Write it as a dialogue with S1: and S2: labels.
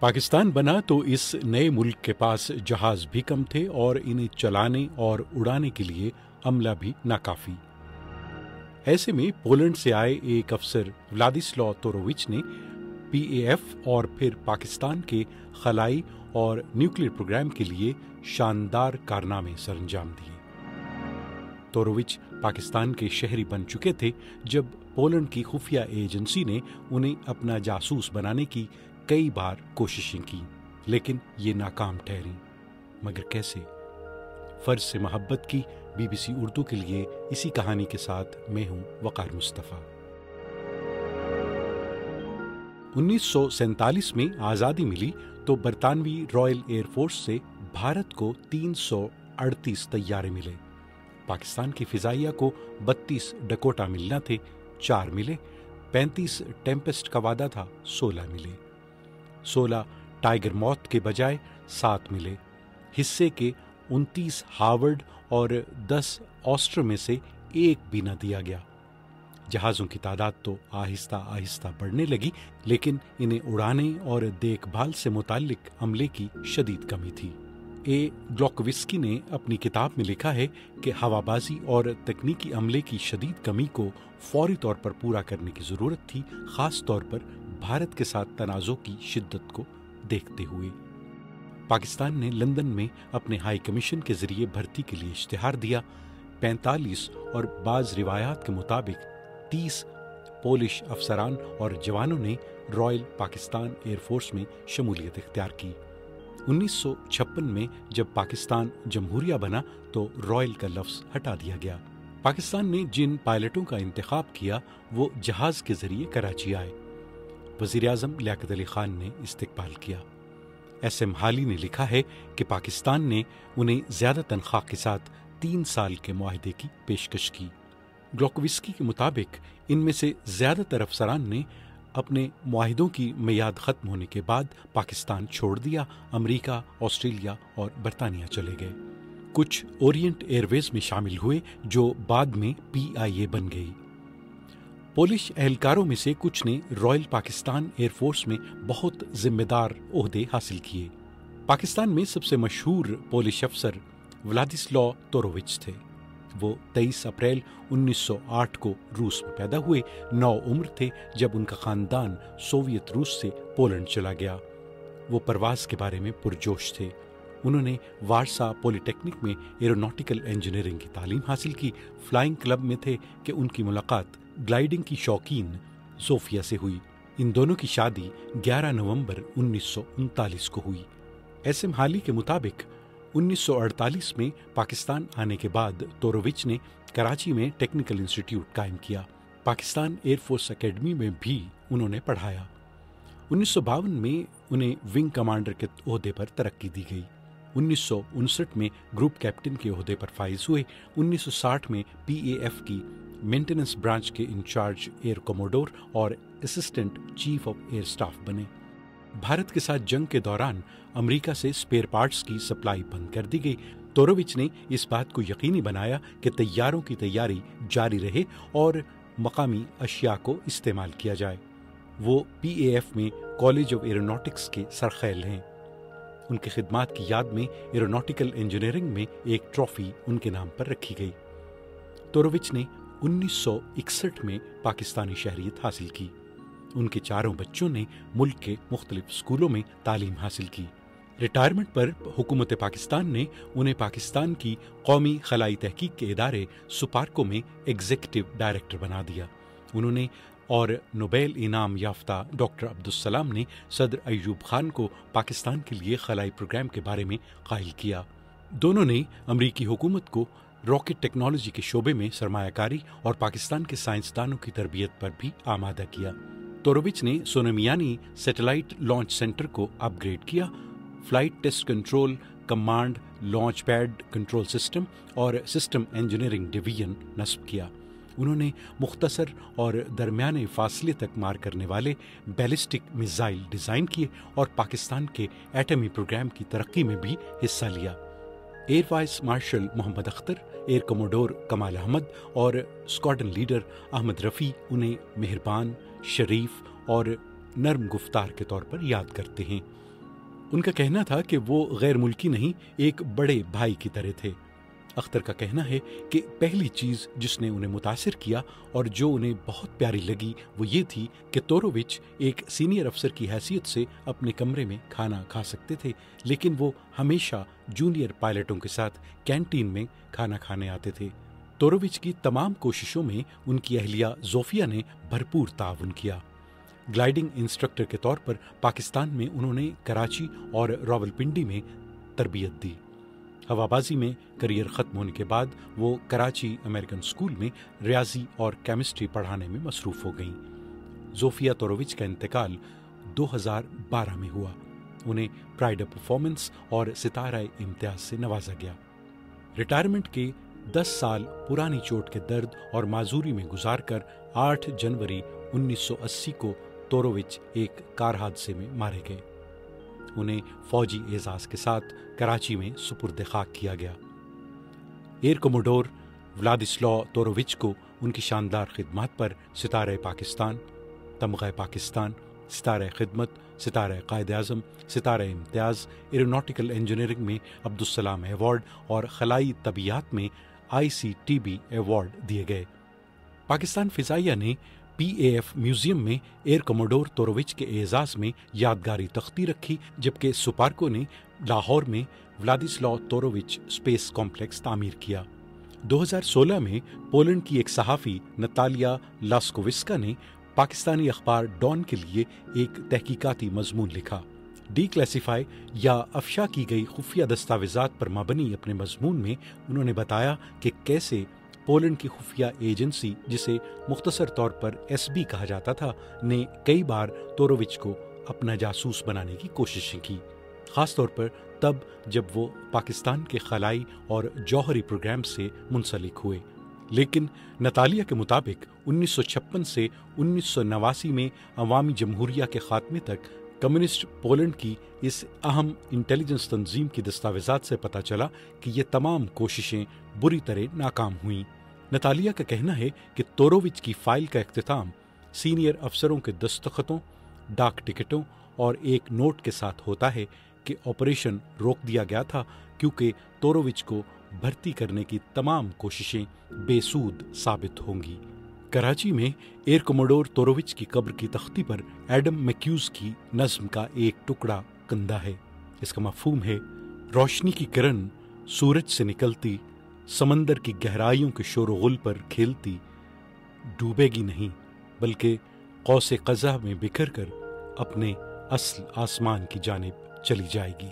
S1: پاکستان بنا تو اس نئے ملک کے پاس جہاز بھی کم تھے اور انہیں چلانے اور اڑانے کے لیے عملہ بھی ناکافی۔ ایسے میں پولینڈ سے آئے ایک افسر ولادیسلاو تورووچ نے پی اے ایف اور پھر پاکستان کے خلائی اور نیوکلیئر پروگرام کے لیے شاندار کارنامے سر انجام دیے۔ تورووچ پاکستان کے شہری بن چکے تھے جب پولینڈ کی خفیہ ایجنسی نے انہیں اپنا جاسوس بنانے کی کئی بار کوششیں کی، لیکن یہ ناکام ٹھہری۔ مگر کیسے؟ فرض سے محبت کی بی بی سی اردو کے لیے اسی کہانی کے ساتھ میں ہوں وقار مصطفیٰ۔ 1947 میں آزادی ملی تو برطانوی رائل ایئر فورس سے بھارت کو 338 طیارے ملے۔ پاکستان کی فضائیہ کو 32 ڈکوٹا ملنا تھے، 4 ملے۔ 35 ٹیمپسٹ کا وعدہ تھا، 16 ملے۔ 16 ٹائیگر موتھ کے بجائے 7 ملے۔ حصے کے 29 ہاورڈ اور 10 آسٹر میں سے ایک بھی نہ دیا گیا۔ جہازوں کی تعداد تو آہستہ آہستہ بڑھنے لگی، لیکن انہیں اڑانے اور دیکھ بھال سے متعلق عملے کی شدید کمی تھی۔ اے گلوکووسکی نے اپنی کتاب میں لکھا ہے کہ ہوابازی اور تکنیکی عملے کی شدید کمی کو فوری طور پر پورا کرنے کی ضرورت تھی، خاص طور پر بھارت کے ساتھ تنازع کی شدت کو دیکھتے ہوئے۔ پاکستان نے لندن میں اپنے ہائی کمیشن کے ذریعے بھرتی کے لیے اشتہار دیا۔ 45 اور بعض روایات کے مطابق 30 پولش افسران اور جوانوں نے رائل پاکستان ایئر فورس میں شمولیت اختیار کی۔ 1956 میں جب پاکستان جمہوریہ بنا تو رائل کا لفظ ہٹا دیا گیا۔ پاکستان نے جن پائلٹوں کا انتخاب کیا وہ جہاز کے ذریعے کراچی آئے۔ وزیر اعظم لیاقت علی خان نے استقبال کیا۔ ایس ایم حالی نے لکھا ہے کہ پاکستان نے انہیں زیادہ تنخواہ کے ساتھ 3 سال کے معاہدے کی پیشکش کی۔ گلوکووسکی کے مطابق ان میں سے زیادہ تر افسران نے اپنے معاہدوں کی میعاد ختم ہونے کے بعد پاکستان چھوڑ دیا، امریکہ، آسٹریلیا اور برطانیہ چلے گئے۔ کچھ اورینٹ ایئر ویز میں شامل ہوئے جو بعد میں پی آئی اے بن گئی۔ پولش اہلکاروں میں سے کچھ نے رائل پاکستان ایئر فورس میں بہت ذمہ دار عہدے حاصل کیے۔ پاکستان میں سب سے مشہور پولش افسر ولادیسلاو تورووچ تھے۔ وہ 23 اپریل 1908 کو روس میں پیدا ہوئے، 9 عمر تھے جب ان کا خاندان سوویت روس سے پولینڈ چلا گیا۔ وہ پرواز کے بارے میں پرجوش تھے۔ انہوں نے وارسا پولی ٹیکنک میں ایروناٹیکل انجینئرنگ کی تعلیم حاصل کی۔ فلائنگ کلب میں تھے کہ ان کی ملاقات گلائیڈنگ کی شوقین زوفیا سے ہوئی۔ ان دونوں کی شادی 11 نومبر 1939 کو ہوئی۔ ایس ایم حالی کے مطابق 1948 میں پاکستان آنے کے بعد تورووچ نے کراچی میں ٹیکنیکل انسٹیٹیوٹ قائم کیا۔ پاکستان ایئر فورس اکیڈمی میں بھی انہوں نے پڑھایا۔ 1952 میں انہیں ونگ کمانڈر کے عہدے پر ترقی دی گئی۔ 1959 میں گروپ کیپٹن کے عہدے پر فائز ہوئے۔ 1960 میں پی اے ایف کی مینٹیننس برانچ کے انچارج ایئر کوموڈور اور assistant chief of air staff بنے۔ بھارت کے ساتھ جنگ کے دوران امریکہ سے اسپیئر پارٹس کی سپلائی بند کر دی گئی۔ تورووچ نے اس بات کو یقینی بنایا کہ طیاروں کی تیاری جاری رہے اور مقامی اشیاء کو استعمال کیا جائے۔ وہ پی اے ایف میں کالج آف ایروناٹکس کے سرخیل ہیں۔ ان کی خدمات کی یاد میں ایروناٹیکل انجینئرنگ میں ایک ٹرافی ان کے نام پر رکھی گئی۔ تورووچ نے 1961 میں پاکستانی شہریت حاصل کی۔ ان کے 4 بچوں نے ملک کے مختلف اسکولوں میں تعلیم حاصل کی۔ ریٹائرمنٹ پر حکومت پاکستان نے انہیں پاکستان کی قومی خلائی تحقیق کے ادارے سپارکو میں ایگزیکٹو ڈائریکٹر بنا دیا۔ انہوں نے اور نوبیل انعام یافتہ ڈاکٹر عبدالسلام نے صدر ایوب خان کو پاکستان کے لیے خلائی پروگرام کے بارے میں قائل کیا۔ دونوں نے امریکی حکومت کو راکٹ ٹیکنالوجی کے شعبے میں سرمایہ کاری اور پاکستان کے سائنسدانوں کی تربیت پر بھی آمادہ کیا۔ تورووچ نے سونمیانی سیٹلائٹ لانچ سینٹر کو اپ گریڈ کیا، flight test control, command, launch pad control system اور سسٹم انجینئرنگ ڈویژن نصب کیا۔ انہوں نے مختصر اور درمیانے فاصلے تک مار کرنے والے بیلسٹک میزائل ڈیزائن کیے اور پاکستان کے ایٹمی پروگرام کی ترقی میں بھی حصہ لیا۔ ایئر وائس مارشل محمد اختر، ایئر کوموڈور کمال احمد اور اسکواڈرن لیڈر احمد رفیع انہیں مہربان، شریف اور نرم گفتار کے طور پر یاد کرتے ہیں۔ ان کا کہنا تھا کہ وہ غیر ملکی نہیں، ایک بڑے بھائی کی طرح تھے۔ اختر کا کہنا ہے کہ پہلی چیز جس نے انہیں متاثر کیا اور جو انہیں بہت پیاری لگی وہ یہ تھی کہ تورووچ ایک سینئر افسر کی حیثیت سے اپنے کمرے میں کھانا کھا سکتے تھے، لیکن وہ ہمیشہ جونیئر پائلٹوں کے ساتھ کینٹین میں کھانا کھانے آتے تھے۔ تورووچ کی تمام کوششوں میں ان کی اہلیہ زوفیا نے بھرپور تعاون کیا۔ گلائیڈنگ انسٹرکٹر کے طور پر پاکستان میں انہوں نے کراچی اور راولپنڈی میں تربیت دی۔ ہوابازی میں کریئر ختم ہونے کے بعد وہ کراچی امریکن اسکول میں ریاضی اور کیمسٹری پڑھانے میں مصروف ہو گئیں۔ زوفیا تورووچ کا انتقال 2012 میں ہوا۔ انہیں پرائڈ آف پرفارمنس اور ستارہ امتیاز سے نوازا گیا۔ ریٹائرمنٹ کے 10 سال پرانی چوٹ کے درد اور معذوری میں گزار کر 8 جنوری 1980 کو تورووچ ایک کار حادثے میں مارے گئے۔ انہیں فوجی اعزاز کے ساتھ کراچی میں سپرد خاک کیا گیا۔ ایئر کوموڈور ولادسلاو تورووچ کو ان کی شاندار خدمات پر ستارہ پاکستان، تمغہ پاکستان، ستارہ خدمت، ستارہ قائد اعظم، ستارہ امتیاز، ایروناٹیکل انجینئرنگ میں عبدالسلام ایوارڈ اور خلائی طبیعیات میں ICTB ایوارڈ دیے گئے۔ پاکستان فضائیہ نے PAF میوزیم میں ایئر کوموڈور تورووچ کے اعزاز میں یادگاری تختی رکھی، جبکہ سپارکو نے لاہور میں ولادسلاو تورووچ اسپیس کمپلیکس تعمیر کیا۔ 2016 میں پولینڈ کی ایک صحافی نتالیا لاسکووسکا نے پاکستانی اخبار ڈان کے لیے ایک تحقیقاتی مضمون لکھا۔ ڈی کلاسیفائی یا افشا کی گئی خفیہ دستاویزات پر مبنی اپنے مضمون میں انہوں نے بتایا کہ کیسے پولینڈ کی خفیہ ایجنسی، جسے مختصر طور پر SB کہا جاتا تھا، نے کئی بار تورووچ کو اپنا جاسوس بنانے کی کوششیں کی، خاص طور پر تب جب وہ پاکستان کے خلائی اور جوہری پروگرام سے منسلک ہوئے۔ لیکن نتالیہ کے مطابق 1956 سے 1989 میں عوامی جمہوریہ کے خاتمے تک کمیونسٹ پولینڈ کی اس اہم انٹیلیجنس تنظیم کی دستاویزات سے پتہ چلا کہ یہ تمام کوششیں بری طرح ناکام ہوئیں۔ نتالیہ کا کہنا ہے کہ تورووچ کی فائل کا اختتام سینئر افسروں کے دستخطوں، ڈاک ٹکٹوں اور ایک نوٹ کے ساتھ ہوتا ہے کہ آپریشن روک دیا گیا تھا کیونکہ تورووچ کو بھرتی کرنے کی تمام کوششیں بے سود ثابت ہوں گی۔ کراچی میں ایئر کوموڈور تورووچ کی قبر کی تختی پر ایڈم میکیوز کی نظم کا ایک ٹکڑا کندہ ہے۔ اس کا مفہوم ہے: روشنی کی کرن سورج سے نکلتی، سمندر کی گہرائیوں کے شور و غل پر کھیلتی، ڈوبے گی نہیں بلکہ قوس قزح میں بکھر کر اپنے اصل آسمان کی جانب چلی جائے گی۔